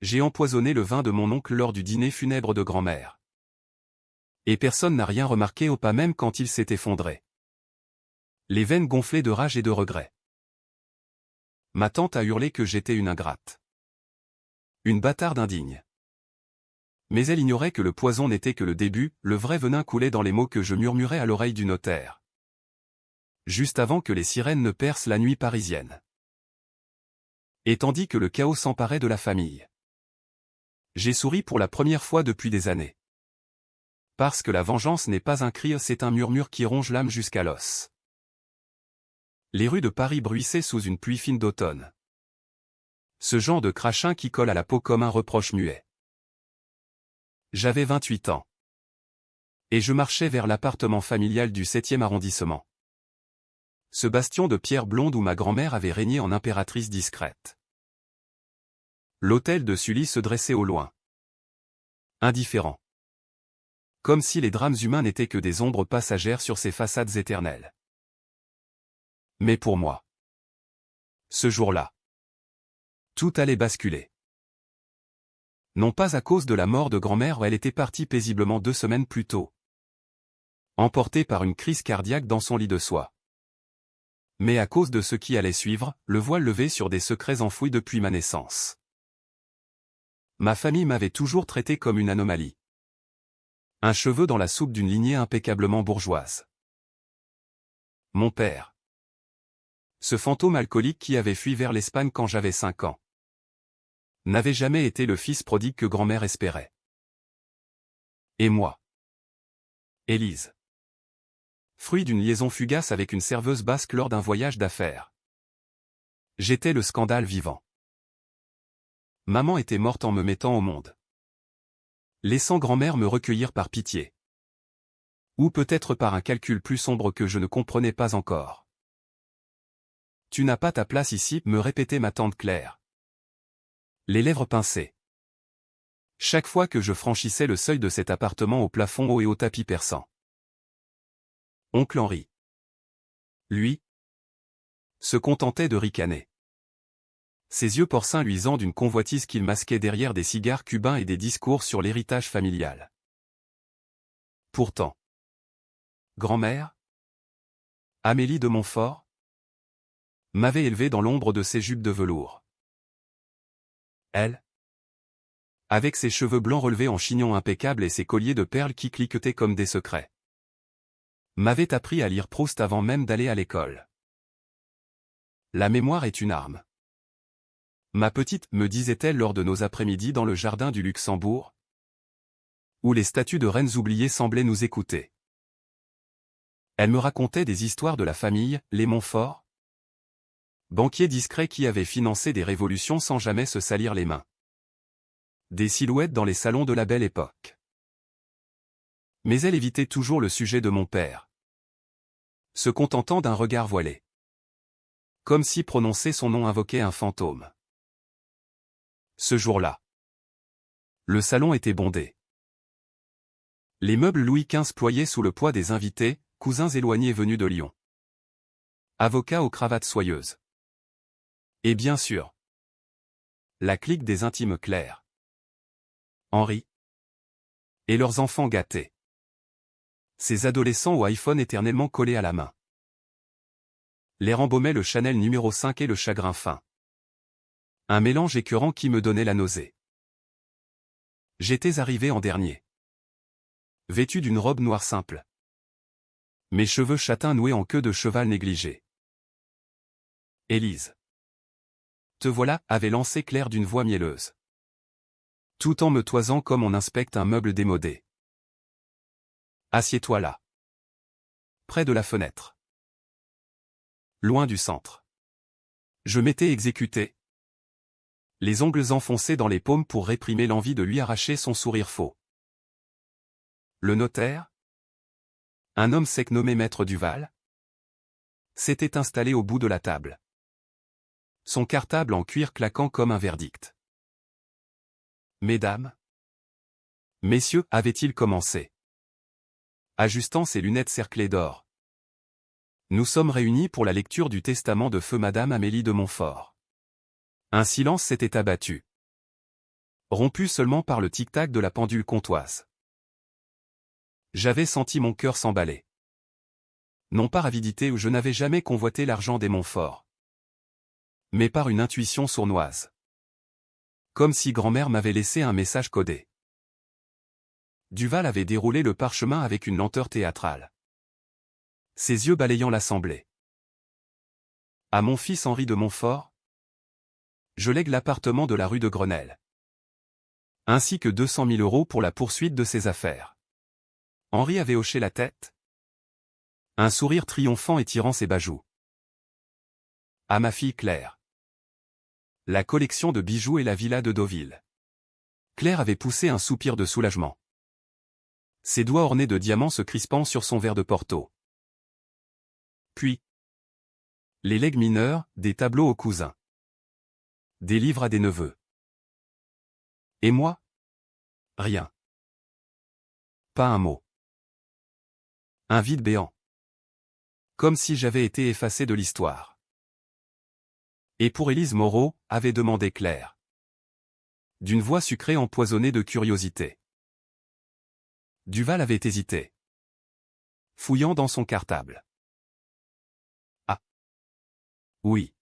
J'ai empoisonné le vin de mon oncle lors du dîner funèbre de grand-mère. Et personne n'a rien remarqué, au pas même quand il s'est effondré. Les veines gonflées de rage et de regret. Ma tante a hurlé que j'étais une ingrate. Une bâtarde indigne. Mais elle ignorait que le poison n'était que le début, le vrai venin coulait dans les mots que je murmurais à l'oreille du notaire. Juste avant que les sirènes ne percent la nuit parisienne. Et tandis que le chaos s'emparait de la famille. J'ai souri pour la première fois depuis des années. Parce que la vengeance n'est pas un cri, c'est un murmure qui ronge l'âme jusqu'à l'os. Les rues de Paris bruissaient sous une pluie fine d'automne. Ce genre de crachin qui colle à la peau comme un reproche muet. J'avais 28 ans. Et je marchais vers l'appartement familial du 7e arrondissement. Ce bastion de pierre blonde où ma grand-mère avait régné en impératrice discrète. L'hôtel de Sully se dressait au loin. Indifférent. Comme si les drames humains n'étaient que des ombres passagères sur ces façades éternelles. Mais pour moi, ce jour-là, tout allait basculer. Non pas à cause de la mort de grand-mère, elle était partie paisiblement 2 semaines plus tôt. Emportée par une crise cardiaque dans son lit de soie. Mais à cause de ce qui allait suivre, le voile levé sur des secrets enfouis depuis ma naissance. Ma famille m'avait toujours traité comme une anomalie. Un cheveu dans la soupe d'une lignée impeccablement bourgeoise. Mon père. Ce fantôme alcoolique qui avait fui vers l'Espagne quand j'avais 5 ans. N'avait jamais été le fils prodigue que grand-mère espérait. Et moi. Élise. Fruit d'une liaison fugace avec une serveuse basque lors d'un voyage d'affaires. J'étais le scandale vivant. Maman était morte en me mettant au monde. Laissant grand-mère me recueillir par pitié. Ou peut-être par un calcul plus sombre que je ne comprenais pas encore. Tu n'as pas ta place ici, me répétait ma tante Claire. Les lèvres pincées. Chaque fois que je franchissais le seuil de cet appartement au plafond haut et au tapis perçant. Oncle Henri. Lui, se contentait de ricaner. Ses yeux porcins luisants d'une convoitise qu'il masquait derrière des cigares cubains et des discours sur l'héritage familial. Pourtant. Grand-mère, Amélie de Montfort, m'avait élevé dans l'ombre de ses jupes de velours. Elle, avec ses cheveux blancs relevés en chignon impeccable et ses colliers de perles qui cliquetaient comme des secrets, m'avait appris à lire Proust avant même d'aller à l'école. La mémoire est une arme. Ma petite, me disait-elle lors de nos après-midi dans le jardin du Luxembourg, où les statues de reines oubliées semblaient nous écouter. Elle me racontait des histoires de la famille, les Montfort, banquiers discrets qui avaient financé des révolutions sans jamais se salir les mains. Des silhouettes dans les salons de la Belle Époque. Mais elle évitait toujours le sujet de mon père, se contentant d'un regard voilé. Comme si prononcer son nom invoquait un fantôme. Ce jour-là, le salon était bondé. Les meubles Louis XV ployaient sous le poids des invités, cousins éloignés venus de Lyon. Avocats aux cravates soyeuses. Et bien sûr, la clique des intimes Claire, Henri et leurs enfants gâtés. Ces adolescents au iPhone éternellement collés à la main. L'air embaumait le Chanel numéro 5 et le chagrin fin. Un mélange écœurant qui me donnait la nausée. J'étais arrivé en dernier. Vêtu d'une robe noire simple. Mes cheveux châtains noués en queue de cheval négligée. Élise. Te voilà, avait lancé Claire d'une voix mielleuse. Tout en me toisant comme on inspecte un meuble démodé. Assieds-toi là. Près de la fenêtre. Loin du centre. Je m'étais exécuté. Les ongles enfoncés dans les paumes pour réprimer l'envie de lui arracher son sourire faux. Le notaire, un homme sec nommé Maître Duval, s'était installé au bout de la table. Son cartable en cuir claquant comme un verdict. Mesdames, messieurs, avait-il commencé, ajustant ses lunettes cerclées d'or. Nous sommes réunis pour la lecture du testament de feu Madame Amélie de Montfort. Un silence s'était abattu. rompu seulement par le tic-tac de la pendule comtoise. J'avais senti mon cœur s'emballer. Non par avidité où je n'avais jamais convoité l'argent des Montfort, mais par une intuition sournoise. Comme si grand-mère m'avait laissé un message codé. Duval avait déroulé le parchemin avec une lenteur théâtrale. Ses yeux balayant l'assemblée. À mon fils Henri de Montfort, je lègue l'appartement de la rue de Grenelle. Ainsi que 200 000 € pour la poursuite de ses affaires. Henri avait hoché la tête. Un sourire triomphant étirant ses bajoux. À ma fille Claire. La collection de bijoux et la villa de Deauville. Claire avait poussé un soupir de soulagement. Ses doigts ornés de diamants se crispant sur son verre de Porto. Puis, les legs mineurs, des tableaux aux cousins. Des livres à des neveux. Et moi? Rien. Pas un mot. Un vide béant. Comme si j'avais été effacé de l'histoire. Et pour Élise Moreau, avait demandé Claire. D'une voix sucrée empoisonnée de curiosité. Duval avait hésité. Fouillant dans son cartable. Ah. Oui.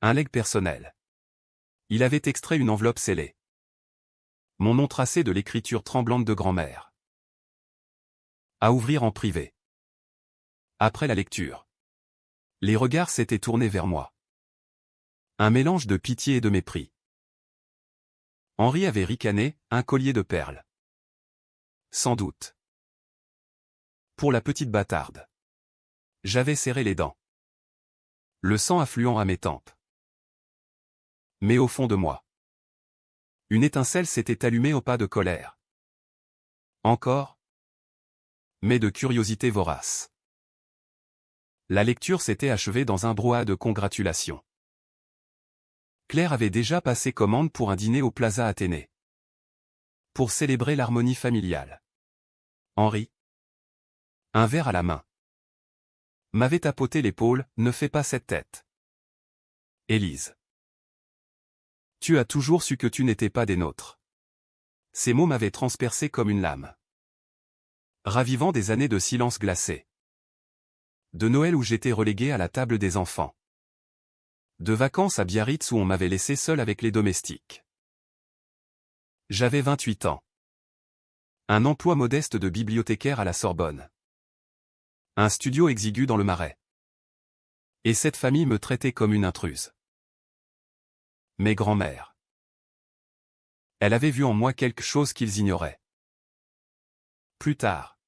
Un legs personnel. Il avait extrait une enveloppe scellée. Mon nom tracé de l'écriture tremblante de grand-mère. À ouvrir en privé. Après la lecture. Les regards s'étaient tournés vers moi. Un mélange de pitié et de mépris. Henri avait ricané, un collier de perles. Sans doute. Pour la petite bâtarde. J'avais serré les dents. Le sang affluant à mes tempes. Mais au fond de moi. Une étincelle s'était allumée au pas de colère. Encore. Mais de curiosité vorace. La lecture s'était achevée dans un brouhaha de congratulations. Claire avait déjà passé commande pour un dîner au Plaza Athénée. Pour célébrer l'harmonie familiale. Henri, un verre à la main, m'avait tapoté l'épaule, ne fais pas cette tête. Élise. Tu as toujours su que tu n'étais pas des nôtres. Ces mots m'avaient transpercé comme une lame. Ravivant des années de silence glacé. De Noël où j'étais relégué à la table des enfants. De vacances à Biarritz où on m'avait laissé seul avec les domestiques. J'avais 28 ans. Un emploi modeste de bibliothécaire à la Sorbonne. Un studio exigu dans le Marais. Et cette famille me traitait comme une intruse. Mes grands-mères. Elle avait vu en moi quelque chose qu'ils ignoraient. Plus tard.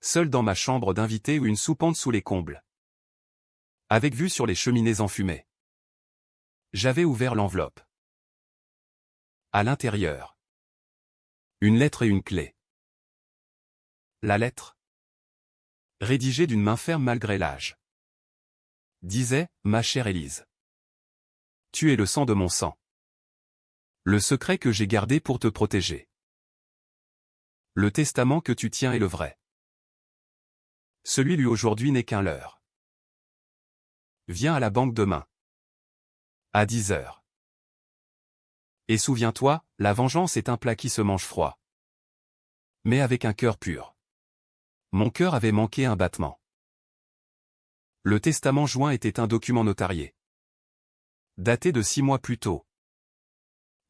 Seul dans ma chambre d'invité ou une soupente sous les combles. Avec vue sur les cheminées enfumées. J'avais ouvert l'enveloppe. À l'intérieur. Une lettre et une clé. La lettre. Rédigée d'une main ferme malgré l'âge. Disait, ma chère Élise. Tu es le sang de mon sang. Le secret que j'ai gardé pour te protéger. Le testament que tu tiens est le vrai. Celui lui aujourd'hui n'est qu'un leurre. Viens à la banque demain. À 10 heures. Et souviens-toi, la vengeance est un plat qui se mange froid. Mais avec un cœur pur. Mon cœur avait manqué un battement. Le testament joint était un document notarié. Daté de 6 mois plus tôt.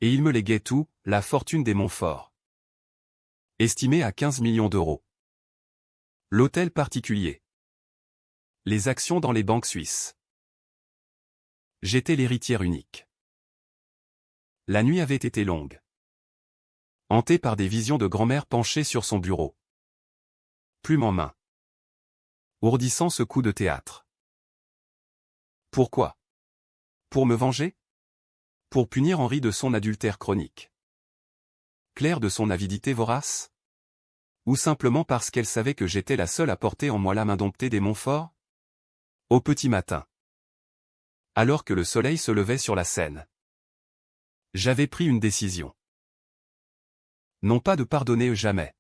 Et il me léguait tout, la fortune des Montfort. Estimée à 15 millions d'euros. L'hôtel particulier. Les actions dans les banques suisses. J'étais l'héritière unique. La nuit avait été longue. Hantée par des visions de grand-mère penchée sur son bureau. Plume en main. Ourdissant ce coup de théâtre. Pourquoi? Pour me venger? Pour punir Henri de son adultère chronique. Claire de son avidité vorace? Ou simplement parce qu'elle savait que j'étais la seule à porter en moi l'âme indomptée des Montfort? Au petit matin. Alors que le soleil se levait sur la Seine. J'avais pris une décision. Non pas de pardonner jamais.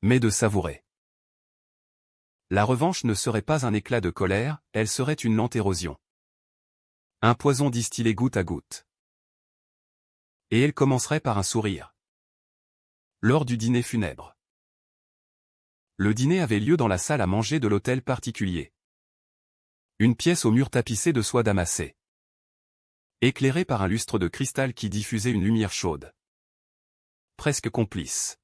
Mais de savourer. La revanche ne serait pas un éclat de colère, elle serait une lente érosion. Un poison distillé goutte à goutte. Et elle commencerait par un sourire. Lors du dîner funèbre. Le dîner avait lieu dans la salle à manger de l'hôtel particulier. Une pièce aux murs tapissés de soie damassée. Éclairée par un lustre de cristal qui diffusait une lumière chaude. Presque complice.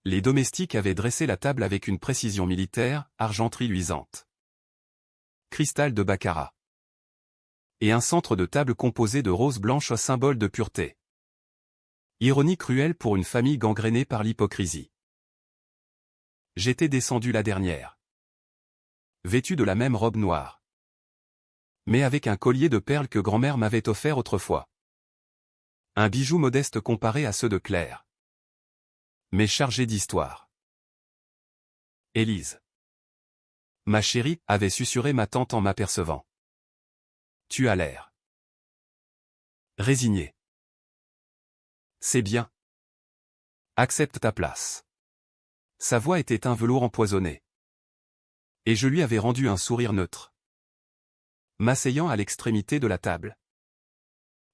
Les domestiques avaient dressé la table avec une précision militaire, argenterie luisante. Cristal de baccarat. Et un centre de table composé de roses blanches symbole de pureté. Ironie cruelle pour une famille gangrénée par l'hypocrisie. J'étais descendu la dernière. Vêtu de la même robe noire. Mais avec un collier de perles que grand-mère m'avait offert autrefois. Un bijou modeste comparé à ceux de Claire. Mais chargé d'histoire. Élise. Ma chérie, avait susurré ma tante en m'apercevant. Tu as l'air résigné. C'est bien. Accepte ta place. Sa voix était un velours empoisonné. Et je lui avais rendu un sourire neutre. M'asseyant à l'extrémité de la table.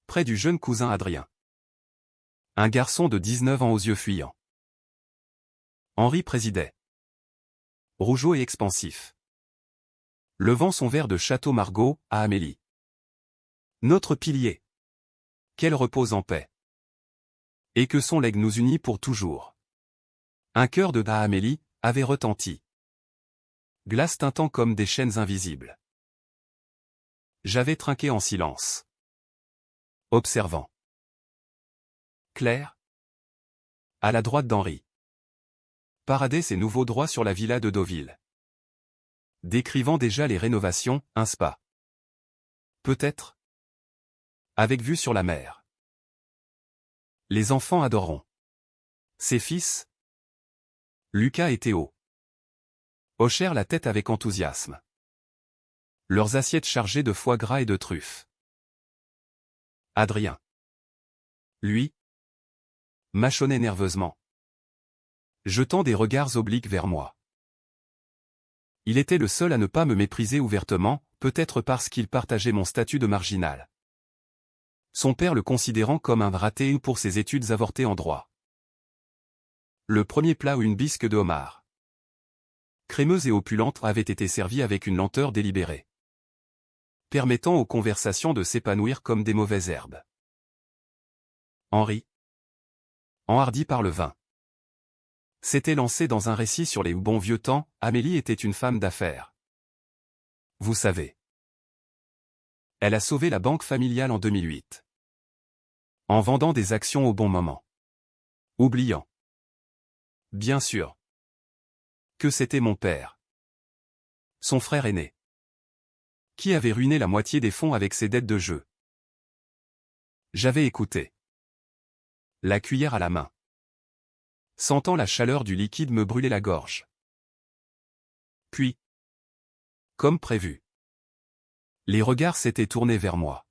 Près du jeune cousin Adrien. Un garçon de 19 ans aux yeux fuyants. Henri présidait. Rougeot et expansif. Levant son verre de Château Margaux, à Amélie. Notre pilier. Qu'elle repose en paix. Et que son legs nous unit pour toujours. Un cœur de à Amélie avait retenti. Glace tintant comme des chaînes invisibles. J'avais trinqué en silence. Observant. Claire. À la droite d'Henri. Paradait ses nouveaux droits sur la villa de Deauville. Décrivant déjà les rénovations, un spa. Peut-être. Avec vue sur la mer. Les enfants adoreront. Ses fils. Lucas et Théo. Hochèrent la tête avec enthousiasme. Leurs assiettes chargées de foie gras et de truffes. Adrien. Lui. Mâchonnait nerveusement. Jetant des regards obliques vers moi. Il était le seul à ne pas me mépriser ouvertement, peut-être parce qu'il partageait mon statut de marginal. Son père le considérant comme un raté pour ses études avortées en droit. Le premier plat ou une bisque de homard. Crémeuse et opulente avait été servie avec une lenteur délibérée. Permettant aux conversations de s'épanouir comme des mauvaises herbes. Henri. Enhardi par le vin. S'était lancé dans un récit sur les bons vieux temps, Amélie était une femme d'affaires. Vous savez. Elle a sauvé la banque familiale en 2008. En vendant des actions au bon moment. Oubliant. Bien sûr. Que c'était mon père. Son frère aîné. Qui avait ruiné la moitié des fonds avec ses dettes de jeu. J'avais écouté. La cuillère à la main. Sentant la chaleur du liquide me brûler la gorge. Puis. Comme prévu. Les regards s'étaient tournés vers moi.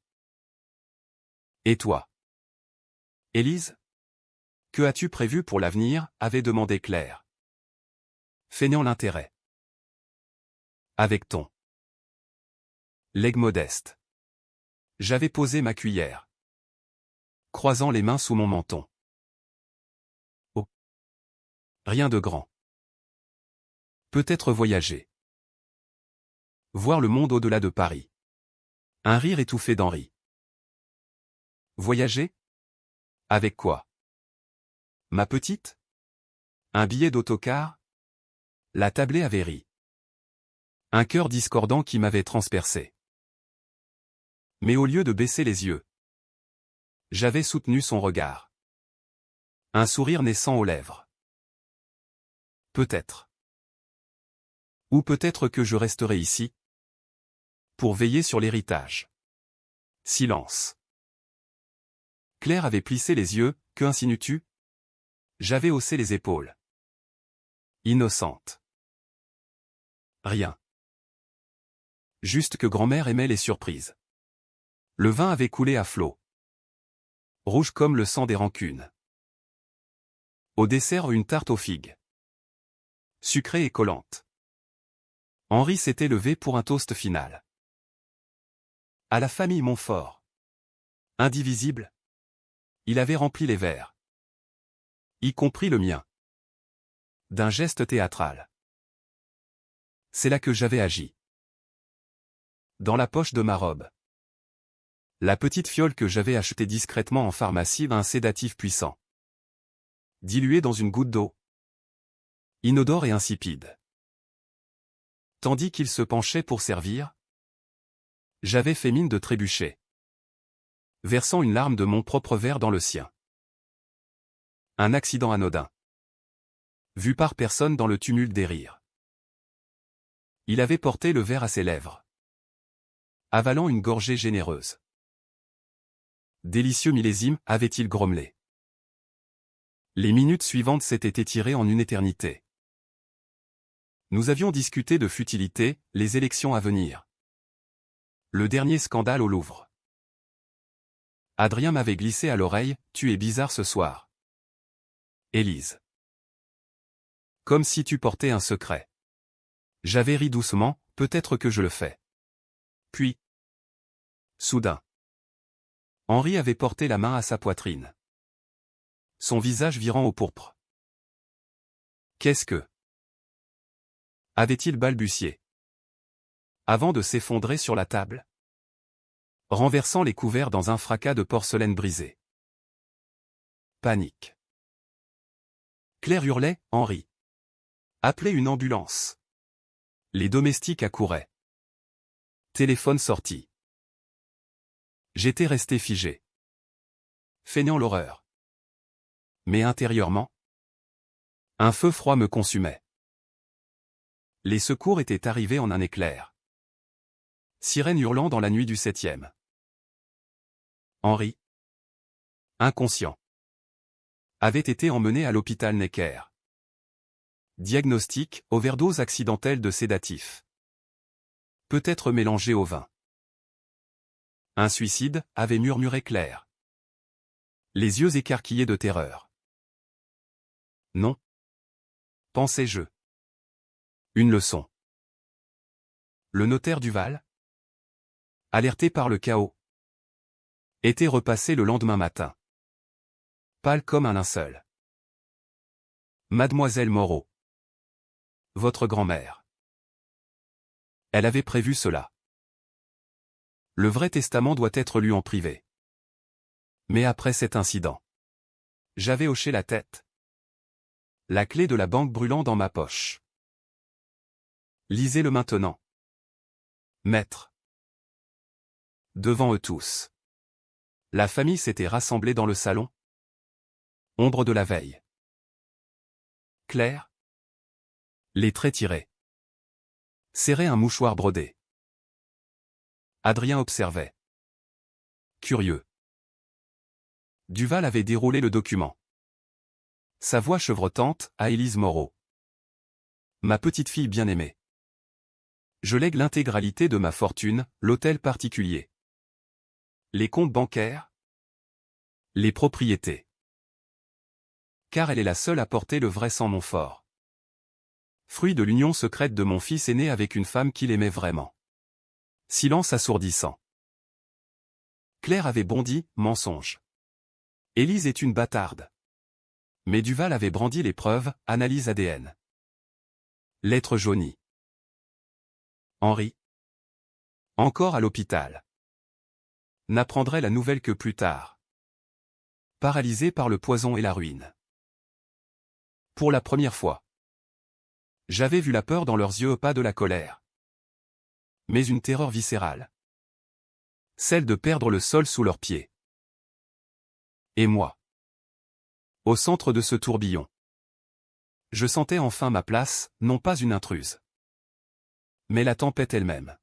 Et toi? Élise? Que as-tu prévu pour l'avenir? Avait demandé Claire. Feignant l'intérêt. Avec ton legs modeste. J'avais posé ma cuillère. Croisant les mains sous mon menton. Oh. Rien de grand. Peut-être voyager. Voir le monde au-delà de Paris. Un rire étouffé d'Henri. Voyager? Avec quoi? Ma petite? Un billet d'autocar? La tablée avait ri. Un cœur discordant qui m'avait transpercé. Mais au lieu de baisser les yeux, j'avais soutenu son regard. Un sourire naissant aux lèvres. Peut-être. Ou peut-être que je resterai ici. Pour veiller sur l'héritage. Silence. Claire avait plissé les yeux, que insinues-tu? J'avais haussé les épaules. Innocente. Rien. Juste que grand-mère aimait les surprises. Le vin avait coulé à flot. Rouge comme le sang des rancunes. Au dessert une tarte aux figues. Sucrée et collante. Henri s'était levé pour un toast final. À la famille Montfort. Indivisible. Il avait rempli les verres. Y compris le mien. D'un geste théâtral. C'est là que j'avais agi. Dans la poche de ma robe. La petite fiole que j'avais achetée discrètement en pharmacie d'un sédatif puissant. Dilué dans une goutte d'eau. Inodore et insipide. Tandis qu'il se penchait pour servir, j'avais fait mine de trébucher. Versant une larme de mon propre verre dans le sien. Un accident anodin. Vu par personne dans le tumulte des rires. Il avait porté le verre à ses lèvres. Avalant une gorgée généreuse. Délicieux millésime, avait-il grommelé. Les minutes suivantes s'étaient étirées en une éternité. Nous avions discuté de futilité, les élections à venir. Le dernier scandale au Louvre. Adrien m'avait glissé à l'oreille, « Tu es bizarre ce soir. Élise. Comme si tu portais un secret. » J'avais ri doucement, peut-être que je le fais. Puis. Soudain. Henri avait porté la main à sa poitrine. Son visage virant au pourpre. Qu'est-ce que... avait-il balbutié. Avant de s'effondrer sur la table. Renversant les couverts dans un fracas de porcelaine brisée. Panique. Claire hurlait, Henri. Appelez une ambulance. Les domestiques accouraient. Téléphone sorti. J'étais resté figé. Feignant l'horreur. Mais intérieurement, un feu froid me consumait. Les secours étaient arrivés en un éclair. Sirène hurlant dans la nuit du 7e. Henri, inconscient, avait été emmené à l'hôpital Necker. Diagnostic, overdose accidentelle de sédatifs. Peut-être mélangé au vin. Un suicide, avait murmuré Claire. Les yeux écarquillés de terreur. Non. Pensais-je. Une leçon. Le notaire Duval, alerté par le chaos, était repassé le lendemain matin. Pâle comme un linceul. Mademoiselle Moreau. Votre grand-mère. Elle avait prévu cela. Le vrai testament doit être lu en privé. Mais après cet incident, j'avais hoché la tête. La clé de la banque brûlant dans ma poche. Lisez-le maintenant. Maître. Devant eux tous. La famille s'était rassemblée dans le salon. Ombre de la veille. Claire. Les traits tirés. Serrait un mouchoir brodé. Adrien observait. Curieux. Duval avait déroulé le document. Sa voix chevrotante, à Élise Moreau. Ma petite fille bien-aimée. Je lègue l'intégralité de ma fortune, l'hôtel particulier. Les comptes bancaires. Les propriétés. Car elle est la seule à porter le vrai sang Montfort. Fruit de l'union secrète de mon fils aîné avec une femme qu'il aimait vraiment. Silence assourdissant. Claire avait bondi, mensonge. Élise est une bâtarde. Mais Duval avait brandi les preuves, analyse ADN. Lettre jaunie. Henri. Encore à l'hôpital. N'apprendrait la nouvelle que plus tard. Paralysé par le poison et la ruine. Pour la première fois. J'avais vu la peur dans leurs yeux, pas de la colère. Mais une terreur viscérale. Celle de perdre le sol sous leurs pieds. Et moi. Au centre de ce tourbillon. Je sentais enfin ma place, non pas une intruse. Mais la tempête elle-même.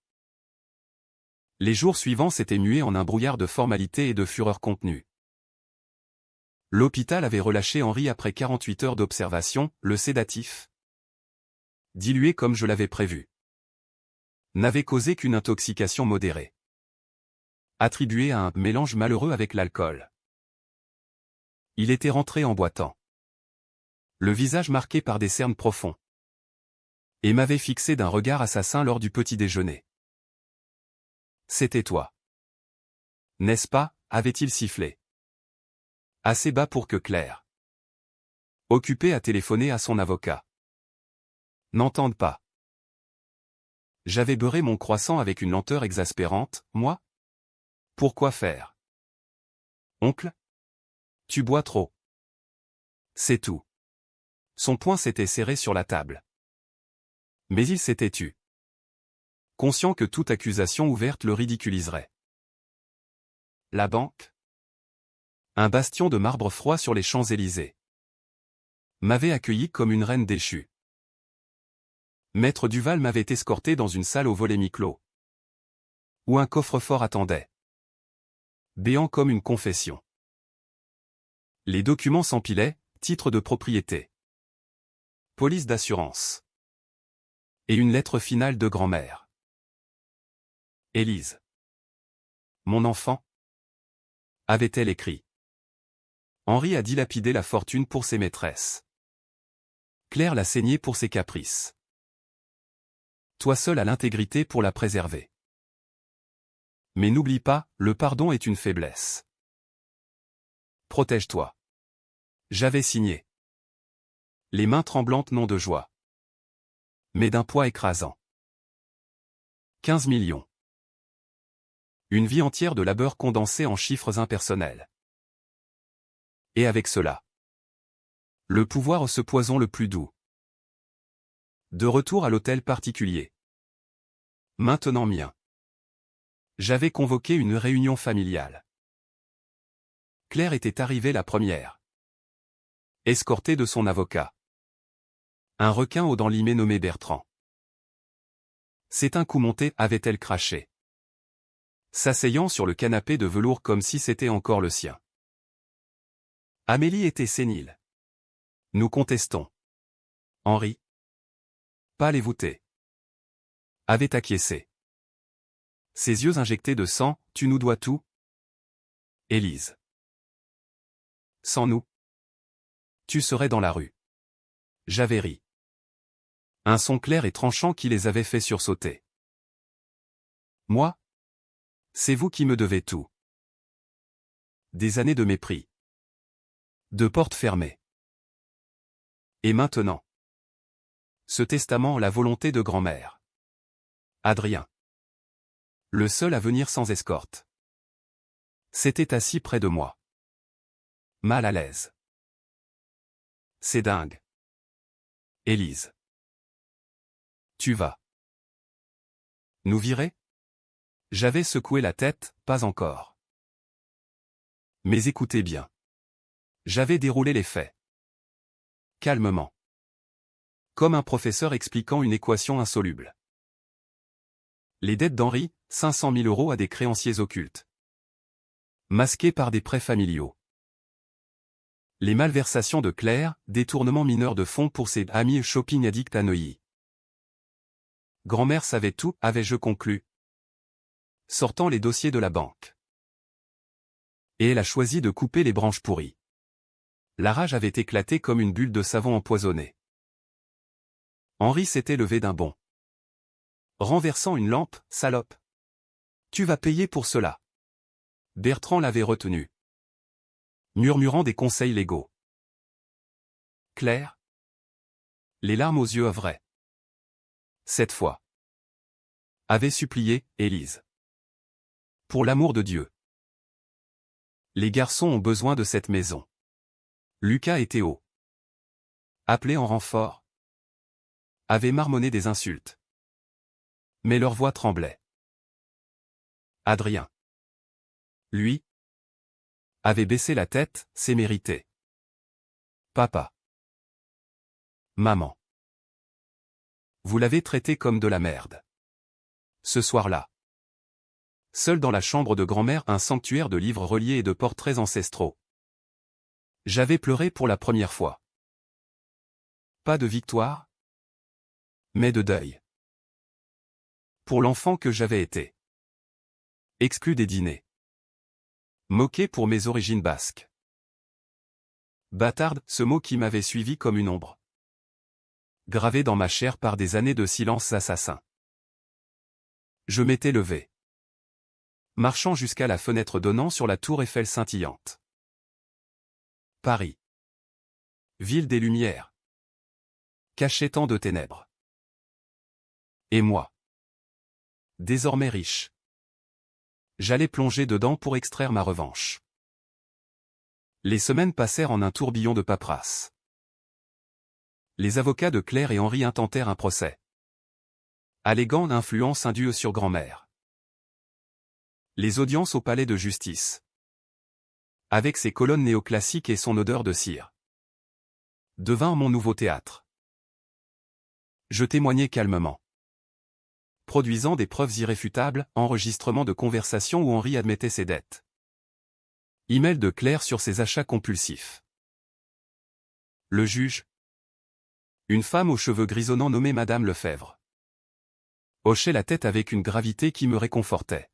Les jours suivants s'étaient mués en un brouillard de formalités et de fureur contenue. L'hôpital avait relâché Henri après 48 heures d'observation, le sédatif, dilué comme je l'avais prévu, n'avait causé qu'une intoxication modérée, attribuée à un mélange malheureux avec l'alcool. Il était rentré en boitant, le visage marqué par des cernes profonds, et m'avait fixé d'un regard assassin lors du petit déjeuner. C'était toi. N'est-ce pas, avait-il sifflé. Assez bas pour que Claire, occupée à téléphoner à son avocat, n'entende pas. J'avais beurré mon croissant avec une lenteur exaspérante, moi? Pourquoi faire? Oncle? Tu bois trop. C'est tout. Son poing s'était serré sur la table. Mais il s'était tu. Conscient que toute accusation ouverte le ridiculiserait. La banque? Un bastion de marbre froid sur les Champs-Élysées. M'avait accueilli comme une reine déchue. Maître Duval m'avait escorté dans une salle au volet mi-clos, où un coffre-fort attendait, béant comme une confession. Les documents s'empilaient, titre de propriété, police d'assurance, et une lettre finale de grand-mère. Élise. Mon enfant? Avait-elle écrit. Henri a dilapidé la fortune pour ses maîtresses. Claire l'a saignée pour ses caprices. Toi seul as l'intégrité pour la préserver. Mais n'oublie pas, le pardon est une faiblesse. Protège-toi. J'avais signé. Les mains tremblantes non de joie, mais d'un poids écrasant. 15 millions. Une vie entière de labeur condensée en chiffres impersonnels. Et avec cela, le pouvoir ce poison le plus doux. De retour à l'hôtel particulier. Maintenant mien. J'avais convoqué une réunion familiale. Claire était arrivée la première, escortée de son avocat. Un requin aux dents limées nommé Bertrand. C'est un coup monté, avait-elle craché, s'asseyant sur le canapé de velours comme si c'était encore le sien. Amélie était sénile. Nous contestons. Henri, pas les voûtés, avait acquiescé. Ses yeux injectés de sang, tu nous dois tout? Élise. Sans nous, tu serais dans la rue. J'avais ri. Un son clair et tranchant qui les avait fait sursauter. Moi? C'est vous qui me devez tout. Des années de mépris. De portes fermées. Et maintenant? Ce testament, la volonté de grand-mère. Adrien. Le seul à venir sans escorte. S'était assis près de moi. Mal à l'aise. C'est dingue. Élise. Tu vas nous virer? J'avais secoué la tête, pas encore. Mais écoutez bien. J'avais déroulé les faits. Calmement. Comme un professeur expliquant une équation insoluble. Les dettes d'Henri, 500 000 € à des créanciers occultes. Masqués par des prêts familiaux. Les malversations de Claire, détournement mineur de fonds pour ses amis shopping addicts à Neuilly. Grand-mère savait tout, avais-je conclu, sortant les dossiers de la banque. Et elle a choisi de couper les branches pourries. La rage avait éclaté comme une bulle de savon empoisonné. Henri s'était levé d'un bond, renversant une lampe, salope. Tu vas payer pour cela. Bertrand l'avait retenu, murmurant des conseils légaux. Claire? Les larmes aux yeux œuvraient. Cette fois, avait supplié, Élise. Pour l'amour de Dieu. Les garçons ont besoin de cette maison. Lucas et Théo, appelés en renfort, avaient marmonné des insultes. Mais leur voix tremblait. Adrien, lui, avait baissé la tête, c'est mérité. Papa. Maman. Vous l'avez traité comme de la merde. Ce soir-là. Seul dans la chambre de grand-mère, un sanctuaire de livres reliés et de portraits ancestraux. J'avais pleuré pour la première fois. Pas de victoire, mais de deuil. Pour l'enfant que j'avais été. Exclu des dîners. Moqué pour mes origines basques. Bâtarde, ce mot qui m'avait suivi comme une ombre. Gravé dans ma chair par des années de silence assassin. Je m'étais levé, marchant jusqu'à la fenêtre donnant sur la tour Eiffel scintillante. Paris. Ville des Lumières. Cachait tant de ténèbres. Et moi. Désormais riche. J'allais plonger dedans pour extraire ma revanche. Les semaines passèrent en un tourbillon de paperasse. Les avocats de Claire et Henri intentèrent un procès, alléguant l'influence indue sur grand-mère. Les audiences au palais de justice, avec ses colonnes néoclassiques et son odeur de cire, devinrent mon nouveau théâtre. Je témoignais calmement, produisant des preuves irréfutables, enregistrements de conversations où Henri admettait ses dettes. Email de Claire sur ses achats compulsifs. Le juge, une femme aux cheveux grisonnants nommée Madame Lefebvre, hochait la tête avec une gravité qui me réconfortait.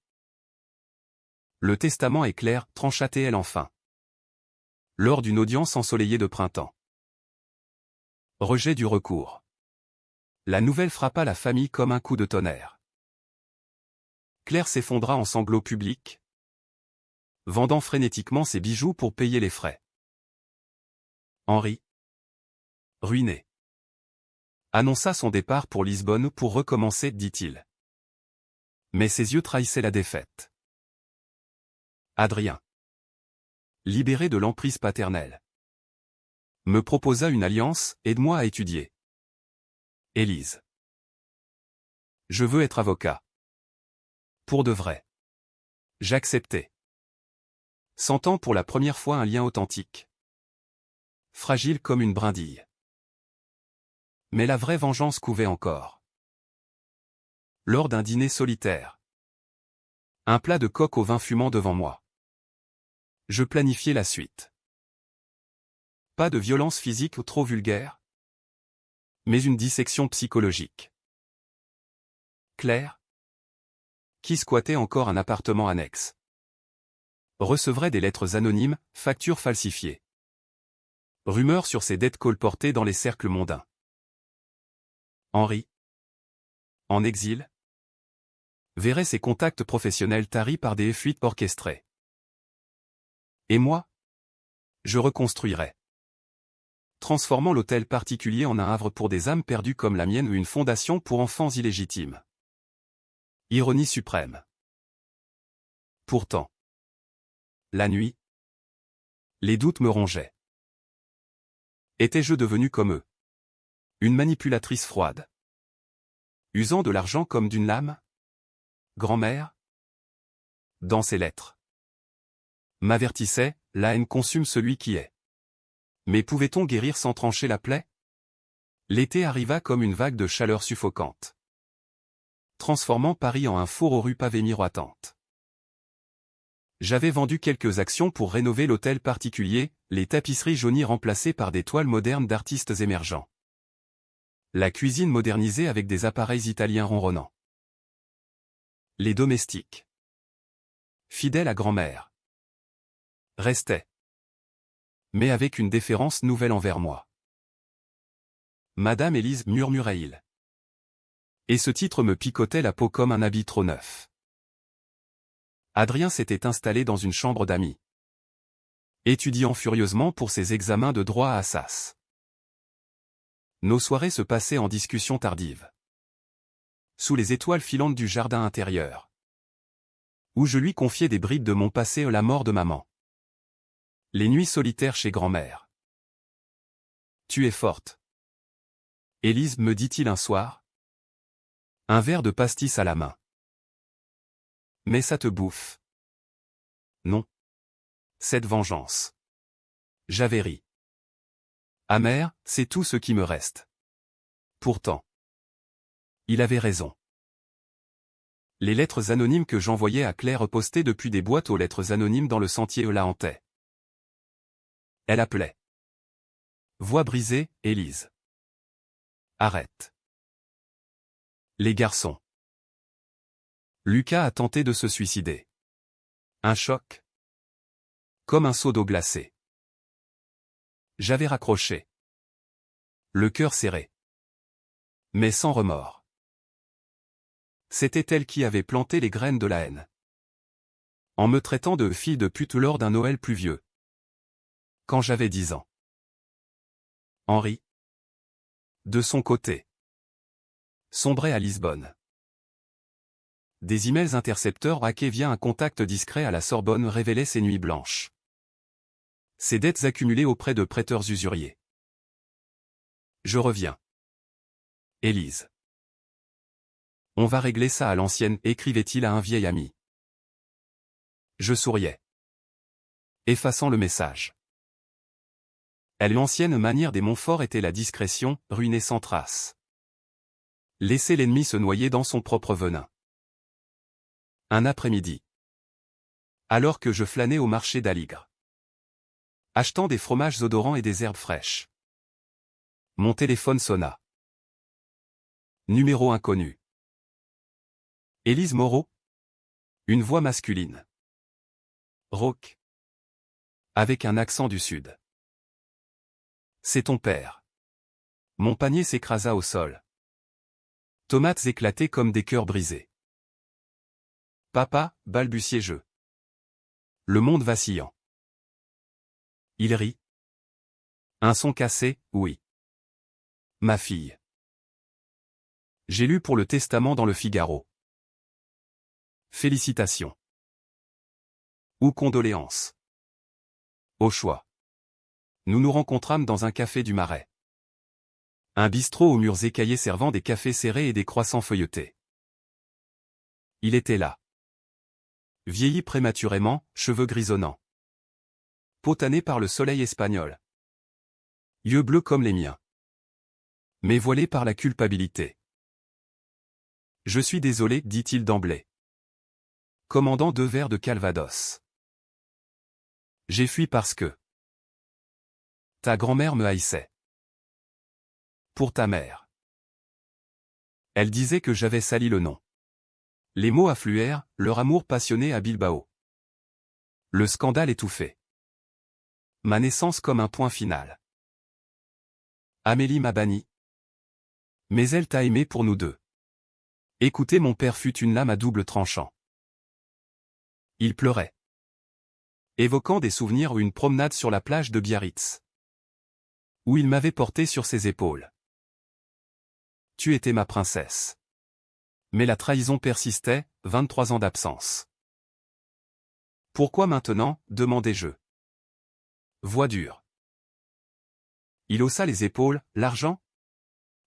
Le testament est clair, trancha-t-elle enfin, lors d'une audience ensoleillée de printemps. Rejet du recours. La nouvelle frappa la famille comme un coup de tonnerre. Claire s'effondra en sanglots publics, vendant frénétiquement ses bijoux pour payer les frais. Henri, ruiné, annonça son départ pour Lisbonne pour recommencer, dit-il. Mais ses yeux trahissaient la défaite. Adrien, libéré de l'emprise paternelle, me proposa une alliance, aide-moi à étudier. Élise. Je veux être avocat. Pour de vrai. J'acceptais. Sentant pour la première fois un lien authentique. Fragile comme une brindille. Mais la vraie vengeance couvait encore. Lors d'un dîner solitaire. Un plat de coq au vin fumant devant moi. Je planifiais la suite. Pas de violence physique ou trop vulgaire, mais une dissection psychologique. Claire, qui squattait encore un appartement annexe, recevrait des lettres anonymes, factures falsifiées. Rumeurs sur ses dettes colportées dans les cercles mondains. Henri, en exil, verrait ses contacts professionnels taris par des fuites orchestrées. Et moi, je reconstruirais, transformant l'hôtel particulier en un havre pour des âmes perdues comme la mienne ou une fondation pour enfants illégitimes. Ironie suprême. Pourtant, la nuit, les doutes me rongeaient. Étais-je devenu comme eux? Une manipulatrice froide, usant de l'argent comme d'une lame? Grand-mère, dans ses lettres, m'avertissait, la haine consume celui qui est. Mais pouvait-on guérir sans trancher la plaie? L'été arriva comme une vague de chaleur suffocante, transformant Paris en un four aux rues pavées miroitantes. J'avais vendu quelques actions pour rénover l'hôtel particulier, les tapisseries jaunies remplacées par des toiles modernes d'artistes émergents. La cuisine modernisée avec des appareils italiens ronronnants. Les domestiques, fidèles à grand-mère, restaient, mais avec une déférence nouvelle envers moi. Madame Élise, murmurait-il. Et ce titre me picotait la peau comme un habit trop neuf. Adrien s'était installé dans une chambre d'amis, étudiant furieusement pour ses examens de droit à Assas. Nos soirées se passaient en discussion tardive, sous les étoiles filantes du jardin intérieur, où je lui confiais des bribes de mon passé et la mort de maman. Les nuits solitaires chez grand-mère. Tu es forte, Élise, me dit-il un soir, un verre de pastis à la main. Mais ça te bouffe. Non. Cette vengeance. J'avais ri. Amer, c'est tout ce qui me reste. Pourtant, il avait raison. Les lettres anonymes que j'envoyais à Claire postées depuis des boîtes aux lettres anonymes dans le sentier la hantaient. Elle appelait. Voix brisée, Élise. Arrête. Les garçons. Lucas a tenté de se suicider. Un choc. Comme un seau d'eau glacée. J'avais raccroché. Le cœur serré. Mais sans remords. C'était elle qui avait planté les graines de la haine. En me traitant de fille de pute lors d'un Noël pluvieux. Quand j'avais 10 ans. Henri, de son côté, sombrait à Lisbonne. Des emails intercepteurs hackés via un contact discret à la Sorbonne révélaient ses nuits blanches. Ses dettes accumulées auprès de prêteurs usuriers. Je reviens. Élise. On va régler ça à l'ancienne, écrivait-il à un vieil ami. Je souriais, effaçant le message. L'ancienne manière des Montfort était la discrétion, ruinée sans trace. Laisser l'ennemi se noyer dans son propre venin. Un après-midi. Alors que je flânais au marché d'Aligre, achetant des fromages odorants et des herbes fraîches, mon téléphone sonna. Numéro inconnu. Élise Moreau. Une voix masculine. Rauque. Avec un accent du sud. C'est ton père. Mon panier s'écrasa au sol. Tomates éclatées comme des cœurs brisés. Papa, balbutiai-je. Le monde vacillant. Il rit. Un son cassé, oui. Ma fille. J'ai lu pour le testament dans le Figaro. Félicitations. Ou condoléances. Au choix. Nous nous rencontrâmes dans un café du Marais. Un bistrot aux murs écaillés servant des cafés serrés et des croissants feuilletés. Il était là. Vieilli prématurément, cheveux grisonnants. Peau tannée par le soleil espagnol. Yeux bleus comme les miens. Mais voilé par la culpabilité. Je suis désolé, dit-il d'emblée. Commandant 2 verres de Calvados. J'ai fui parce que ta grand-mère me haïssait. Pour ta mère. Elle disait que j'avais sali le nom. Les mots affluèrent, leur amour passionné à Bilbao. Le scandale étouffé. Ma naissance comme un point final. Amélie m'a banni. Mais elle t'a aimé pour nous deux. Écoutez, mon père fut une lame à double tranchant. Il pleurait. Évoquant des souvenirs ou une promenade sur la plage de Biarritz. Où il m'avait porté sur ses épaules. Tu étais ma princesse. Mais la trahison persistait, 23 ans d'absence. Pourquoi maintenant, demandai-je. Voix dure. Il haussa les épaules, l'argent?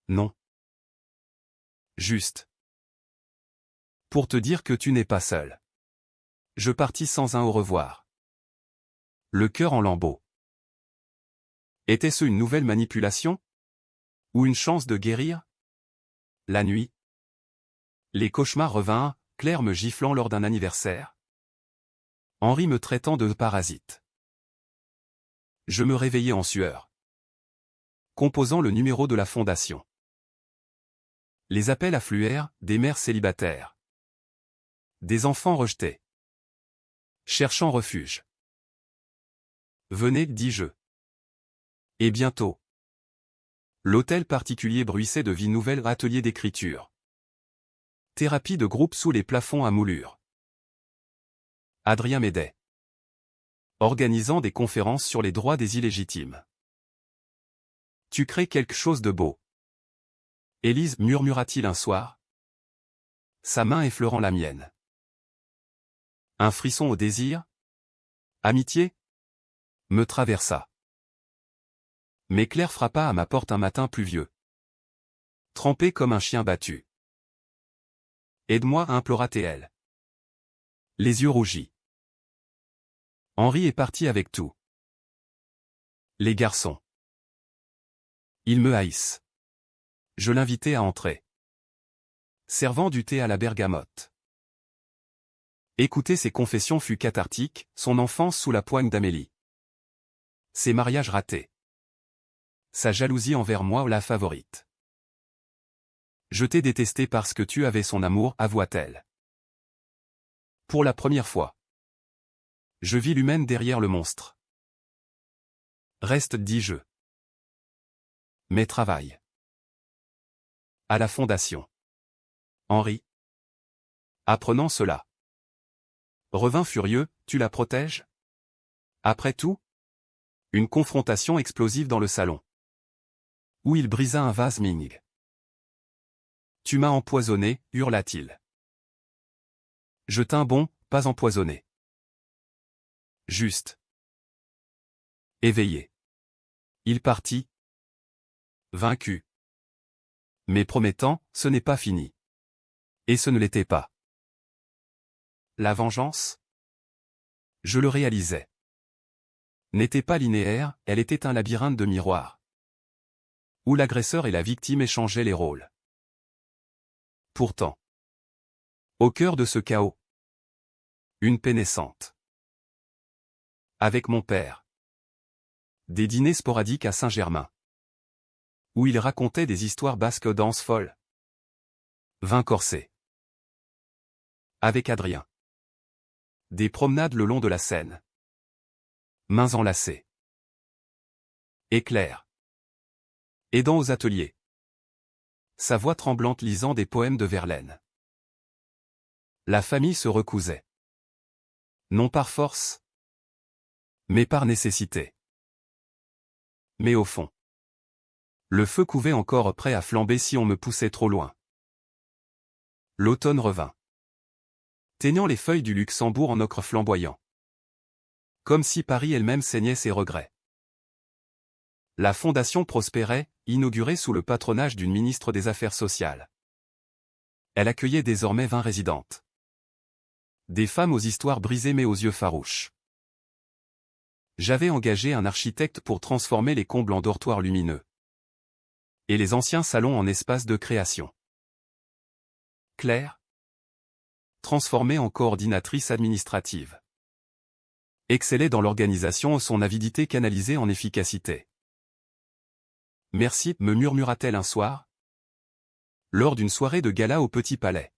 Non. Juste. Pour te dire que tu n'es pas seul. Je partis sans un au revoir. Le cœur en lambeaux. Était-ce une nouvelle manipulation? Ou une chance de guérir? La nuit. Les cauchemars revinrent, Claire me giflant lors d'un anniversaire. Henri me traitant de parasite. Je me réveillai en sueur. Composant le numéro de la fondation. Les appels affluèrent, des mères célibataires. Des enfants rejetés. Cherchant refuge. Venez, dis-je. Et bientôt. L'hôtel particulier bruissait de vie nouvelle, atelier d'écriture. Thérapie de groupe sous les plafonds à moulures. Adrien m'aidait. Organisant des conférences sur les droits des illégitimes. Tu crées quelque chose de beau. Élise, murmura-t-il un soir. Sa main effleurant la mienne. Un frisson au désir? Amitié? Me traversa. Mais Claire frappa à ma porte un matin pluvieux. Trempé comme un chien battu. Aide-moi, implora-t-elle. Les yeux rougis. Henri est parti avec tout. Les garçons. Ils me haïssent. Je l'invitai à entrer. Servant du thé à la bergamote. Écouter ses confessions fut cathartique, son enfance sous la poigne d'Amélie. Ses mariages ratés. Sa jalousie envers moi, la favorite. Je t'ai détesté parce que tu avais son amour, avoua-t-elle. Pour la première fois. Je vis l'humaine derrière le monstre. Reste, dis-je. Mais travaille. À la fondation. Henri. Apprenant cela. Revint furieux, tu la protèges? Après tout? Une confrontation explosive dans le salon. Où il brisa un vase Ming. Tu m'as empoisonné, hurla-t-il. Je tins bon, pas empoisonné. Juste. Éveillé. Il partit. Vaincu. Mais promettant, ce n'est pas fini. Et ce ne l'était pas. La vengeance? Je le réalisais. N'était pas linéaire, elle était un labyrinthe de miroirs. Où l'agresseur et la victime échangeaient les rôles. Pourtant. Au cœur de ce chaos. Une paix naissante. Avec mon père. Des dîners sporadiques à Saint-Germain. Où il racontait des histoires basques danses folles. Vin corsé. Avec Adrien. Des promenades le long de la Seine. Mains enlacées. Éclairs. Aidant aux ateliers. Sa voix tremblante lisant des poèmes de Verlaine. La famille se recousait. Non par force, mais par nécessité. Mais au fond, le feu couvait encore prêt à flamber si on me poussait trop loin. L'automne revint. Teignant les feuilles du Luxembourg en ocre flamboyant. Comme si Paris elle-même saignait ses regrets. La fondation prospérait, inaugurée sous le patronage d'une ministre des Affaires sociales. Elle accueillait désormais 20 résidentes. Des femmes aux histoires brisées mais aux yeux farouches. J'avais engagé un architecte pour transformer les combles en dortoirs lumineux. Et les anciens salons en espaces de création. Claire, transformée en coordinatrice administrative. Excellait dans l'organisation, son avidité canalisée en efficacité. Merci, me murmura-t-elle un soir, lors d'une soirée de gala au Petit Palais,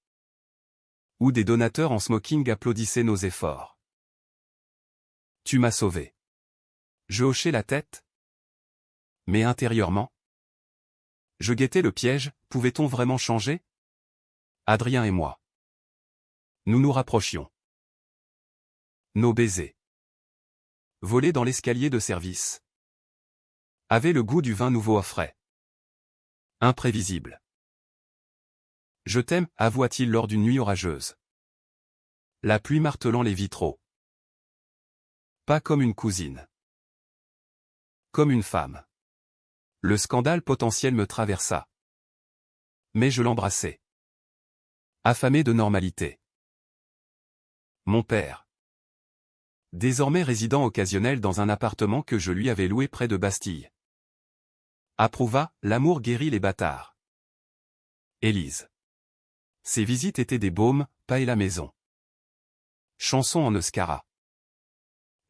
où des donateurs en smoking applaudissaient nos efforts. Tu m'as sauvé. Je hochai la tête. Mais intérieurement, je guettais le piège, pouvait-on vraiment changer? Adrien et moi. Nous nous rapprochions. Nos baisers, volés dans l'escalier de service, avaient le goût du vin nouveau à frais. Imprévisible. Je t'aime, avoua-t-il lors d'une nuit orageuse. La pluie martelant les vitraux. Pas comme une cousine. Comme une femme. Le scandale potentiel me traversa. Mais je l'embrassai. Affamé de normalité. Mon père. Désormais résident occasionnel dans un appartement que je lui avais loué près de Bastille. Approuva, l'amour guérit les bâtards. Élise. Ses visites étaient des baumes, paille la maison. Chanson en euskara.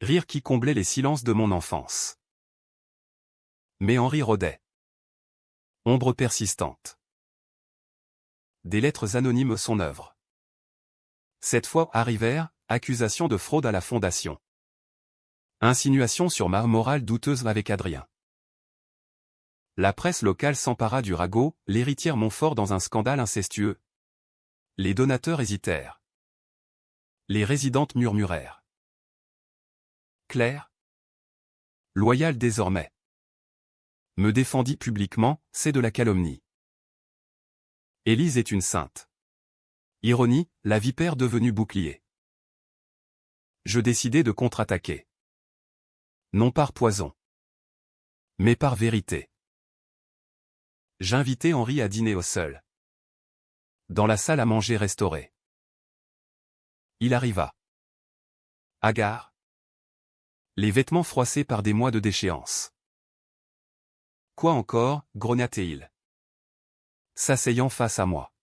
Rire qui comblait les silences de mon enfance. Mais Henri rôdait. Ombre persistante. Des lettres anonymes son œuvre. Cette fois arrivèrent, accusation de fraude à la fondation. Insinuation sur ma morale douteuse avec Adrien. La presse locale s'empara du ragot, l'héritière Montfort dans un scandale incestueux. Les donateurs hésitèrent. Les résidentes murmurèrent. Claire, loyale désormais, me défendit publiquement, c'est de la calomnie. Élise est une sainte. Ironie, la vipère devenue bouclier. Je décidai de contre-attaquer. Non par poison, mais par vérité. J'invitai Henri à dîner au seul. Dans la salle à manger restaurée. Il arriva. Hagard. Les vêtements froissés par des mois de déchéance. Quoi encore, grogna-t-il, s'asseyant face à moi.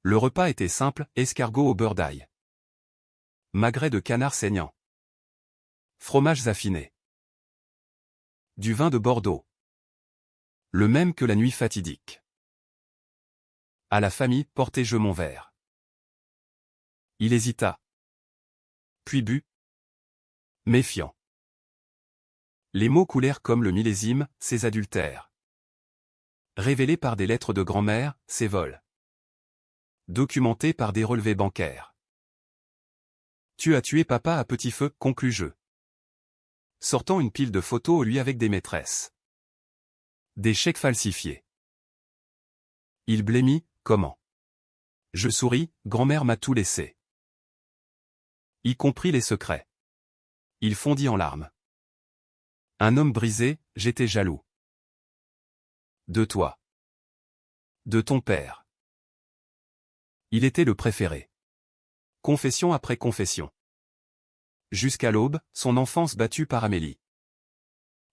Le repas était simple, escargot au beurre d'ail. Magret de canard saignant. Fromages affinés. Du vin de Bordeaux. Le même que la nuit fatidique. À la famille, portai-je mon verre. Il hésita. Puis but. Méfiant. Les mots coulèrent comme le millésime, ses adultères. Révélés par des lettres de grand-mère, ses vols. Documentés par des relevés bancaires. Tu as tué papa à petit feu, conclus-je. sortant une pile de photos au lui avec des maîtresses. Des chèques falsifiés. Il blêmit, comment? Je souris, grand-mère m'a tout laissé. Y compris les secrets. Il fondit en larmes. Un homme brisé, j'étais jaloux. De toi. De ton père. Il était le préféré. Confession après confession. Jusqu'à l'aube, son enfance battue par Amélie.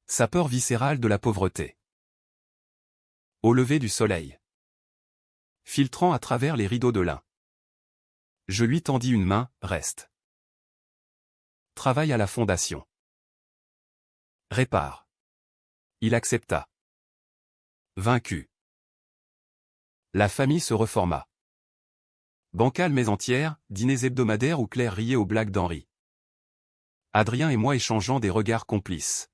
Sa peur viscérale de la pauvreté. Au lever du soleil. Filtrant à travers les rideaux de lin. Je lui tendis une main, reste. Travaille à la fondation. Répare. Il accepta. Vaincu. La famille se reforma. Bancale mais entière, dîners hebdomadaires où Claire riait aux blagues d'Henri. Adrien et moi échangeant des regards complices.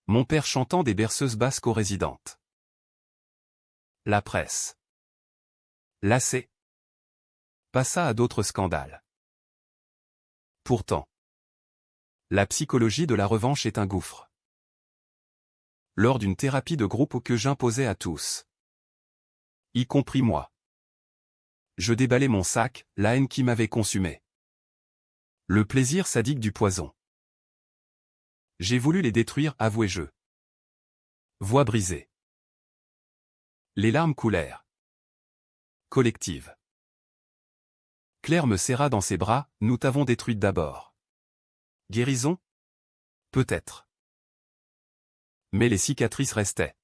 Mon père chantant des berceuses basques aux résidentes. La presse. Lassée. Passa à d'autres scandales. Pourtant. La psychologie de la revanche est un gouffre. Lors d'une thérapie de groupe que j'imposais à tous. Y compris moi. Je déballais mon sac, la haine qui m'avait consumé. Le plaisir sadique du poison. J'ai voulu les détruire, avouai-je. Voix brisée. Les larmes coulèrent. Collective. Claire me serra dans ses bras, nous t'avons détruite d'abord. Guérison? Peut-être. Mais les cicatrices restaient.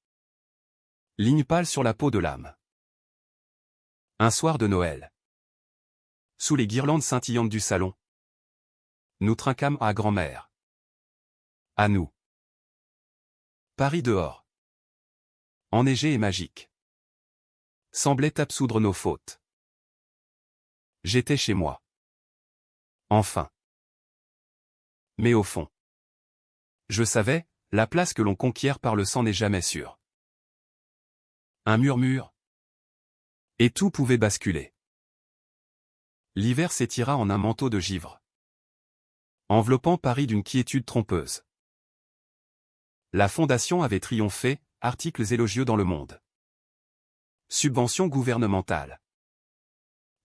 Ligne pâle sur la peau de l'âme. Un soir de Noël. Sous les guirlandes scintillantes du salon. Nous trinquâmes à grand-mère. À nous. Paris dehors. Enneigé et magique. Semblait absoudre nos fautes. J'étais chez moi. Enfin. Mais au fond. Je savais, la place que l'on conquiert par le sang n'est jamais sûre. Un murmure. Et tout pouvait basculer. L'hiver s'étira en un manteau de givre. Enveloppant Paris d'une quiétude trompeuse. La fondation avait triomphé, articles élogieux dans le monde. Subventions gouvernementales.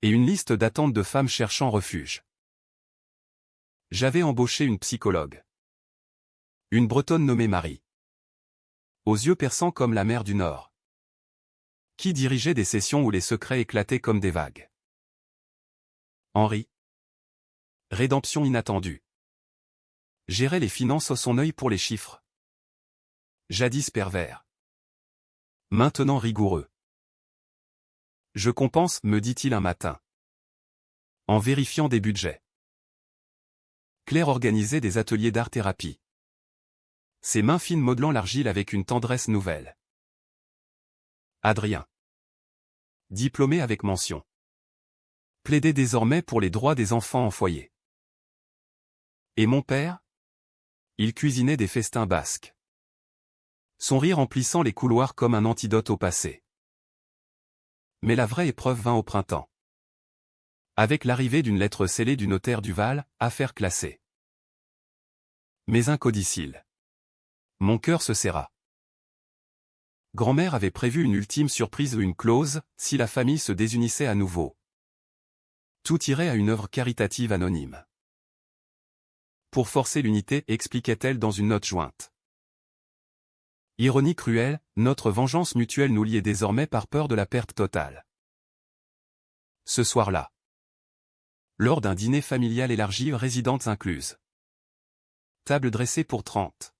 Et une liste d'attente de femmes cherchant refuge. J'avais embauché une psychologue. Une Bretonne nommée Marie. Aux yeux perçants comme la mer du Nord. Qui dirigeait des sessions où les secrets éclataient comme des vagues. Henri. Rédemption inattendue. Gérait les finances au son œil pour les chiffres. Jadis pervers. Maintenant rigoureux. Je compense, me dit-il un matin. En vérifiant des budgets. Claire organisait des ateliers d'art-thérapie. Ses mains fines modelant l'argile avec une tendresse nouvelle. Adrien. Diplômé avec mention. Plaidait désormais pour les droits des enfants en foyer. Et mon père? Il cuisinait des festins basques. Son rire emplissant les couloirs comme un antidote au passé. Mais la vraie épreuve vint au printemps. Avec l'arrivée d'une lettre scellée du notaire Duval, affaire classée. Mais un codicile. Mon cœur se serra. Grand-mère avait prévu une ultime surprise ou une clause, si la famille se désunissait à nouveau. Tout irait à une œuvre caritative anonyme. Pour forcer l'unité, expliquait-elle dans une note jointe. Ironie cruelle, notre vengeance mutuelle nous liait désormais par peur de la perte totale. Ce soir-là. Lors d'un dîner familial élargi, résidentes incluses. Table dressée pour 30.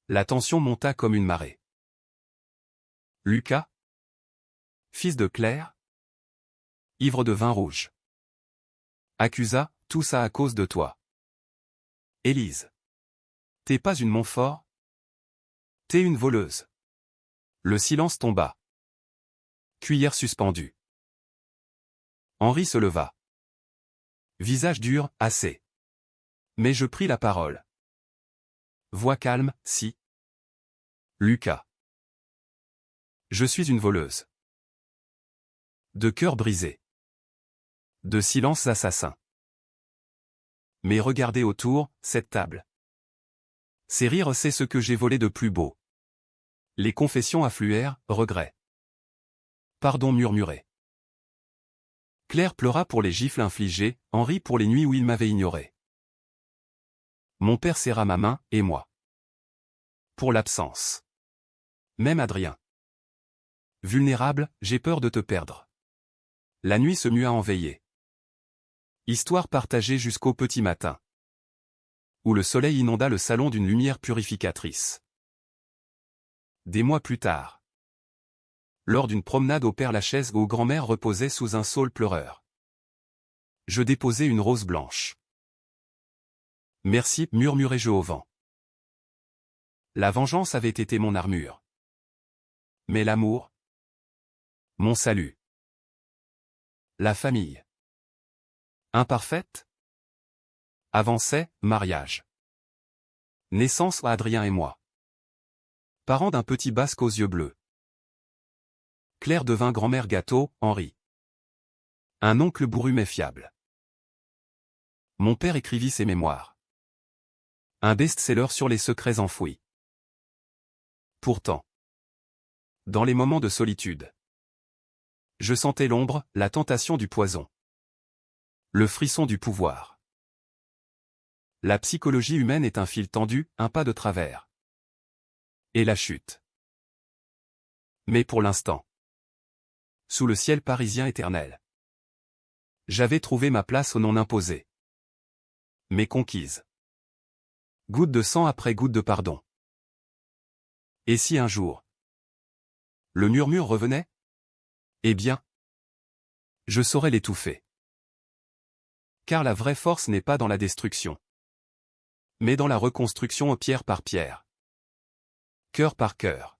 La tension monta comme une marée. Lucas? Fils de Claire? Ivre de vin rouge. Accusa, tout ça à cause de toi. Élise. T'es pas une Montfort? T'es une voleuse. Le silence tomba. Cuillère suspendue. Henri se leva. Visage dur, assez. Mais je pris la parole. Voix calme, si. Lucas. Je suis une voleuse. De cœur brisé. De silence assassin. Mais regardez autour, cette table. Ces rires, c'est ce que j'ai volé de plus beau. Les confessions affluèrent, regrets. Pardon murmuré. Claire pleura pour les gifles infligées, Henri pour les nuits où il m'avait ignoré. Mon père serra ma main, et moi. Pour l'absence. Même Adrien. Vulnérable, j'ai peur de te perdre. La nuit se mua en veillée. Histoire partagée jusqu'au petit matin. Où le soleil inonda le salon d'une lumière purificatrice. Des mois plus tard. Lors d'une promenade au Père-Lachaise où grand-mère reposait sous un saule pleureur. Je déposai une rose blanche. Merci, murmurai-je au vent. La vengeance avait été mon armure. Mais l'amour, mon salut. La famille. Imparfaite? Avançait, mariage. Naissance Adrien et moi. Parents d'un petit basque aux yeux bleus. Claire devint grand-mère gâteau, Henri. Un oncle bourru mais fiable. Mon père écrivit ses mémoires. Un best-seller sur les secrets enfouis. Pourtant, dans les moments de solitude, je sentais l'ombre, la tentation du poison. Le frisson du pouvoir. La psychologie humaine est un fil tendu, un pas de travers. Et la chute. Mais pour l'instant, sous le ciel parisien éternel, j'avais trouvé ma place au non imposé. Mais conquise. Goutte de sang après goutte de pardon. Et si un jour, le murmure revenait? Eh bien, je saurais l'étouffer. Car la vraie force n'est pas dans la destruction, mais dans la reconstruction pierre par pierre. Cœur par cœur.